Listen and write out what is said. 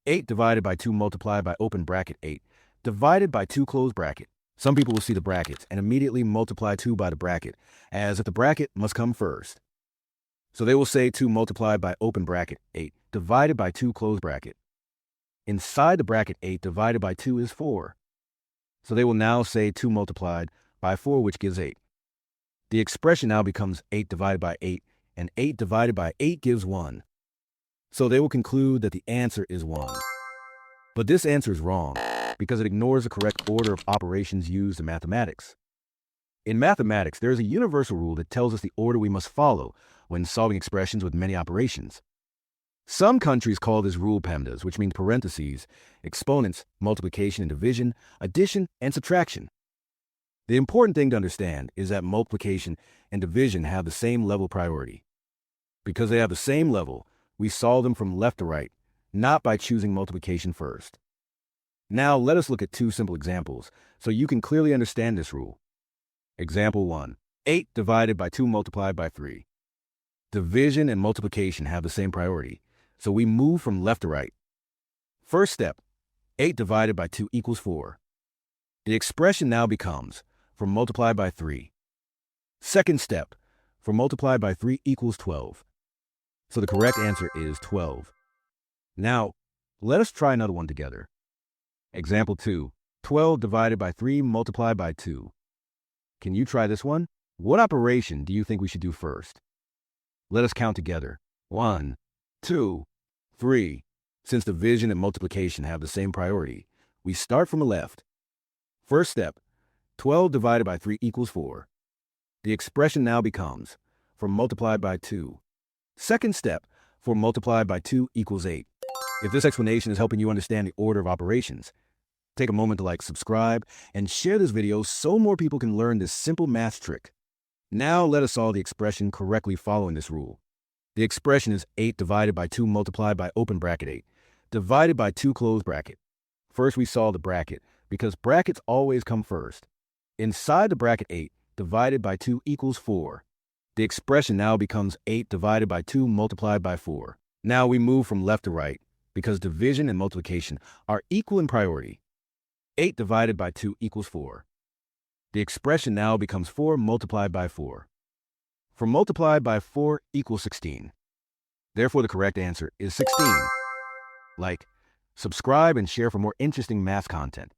8 divided by 2 multiplied by open bracket 8 divided by 2 closed bracket. Some people will see the brackets and immediately multiply 2 by the bracket, as if the bracket must come first. So they will say 2 multiplied by open bracket 8 divided by 2 closed bracket. Inside the bracket 8 divided by 2 is 4. So they will now say 2 multiplied by 4, which gives 8. The expression now becomes 8 divided by 8, and 8 divided by 8 gives 1. So they will conclude that the answer is 1. But this answer is wrong, because it ignores the correct order of operations used in mathematics. In mathematics, there is a universal rule that tells us the order we must follow when solving expressions with many operations. Some countries call this rule PEMDAS, which means parentheses, exponents, multiplication and division, addition, and subtraction. The important thing to understand is that multiplication and division have the same level of priority. Because they have the same level, we solve them from left to right, not by choosing multiplication first. Now let us look at 2 simple examples so you can clearly understand this rule. Example 1. 8 divided by 2 multiplied by 3. Division and multiplication have the same priority, so we move from left to right. First step, 8 divided by 2 equals 4. The expression now becomes 4 multiplied by 3. Second step, 4 multiplied by 3 equals 12. So the correct answer is 12. Now, let us try another one together. Example 2. 12 divided by 3 multiplied by 2. Can you try this one? What operation do you think we should do first? Let us count together. 1, 2, 3. Since division and multiplication have the same priority, we start from the left. First step, 12 divided by 3 equals 4. The expression now becomes 4 multiplied by 2. Second step, 4 multiplied by 2 equals 8. If this explanation is helping you understand the order of operations, take a moment to like, subscribe, and share this video so more people can learn this simple math trick. Now let us solve the expression correctly following this rule. The expression is 8 divided by 2 multiplied by open bracket 8, divided by 2 closed bracket. First we solve the bracket, because brackets always come first. Inside the bracket 8 divided by 2 equals 4. The expression now becomes 8 divided by 2 multiplied by 4. Now we move from left to right, because division and multiplication are equal in priority. 8 divided by 2 equals 4. The expression now becomes 4 multiplied by 4. 4 multiplied by 4 equals 16. Therefore, the correct answer is 16. Like, subscribe, and share for more interesting math content.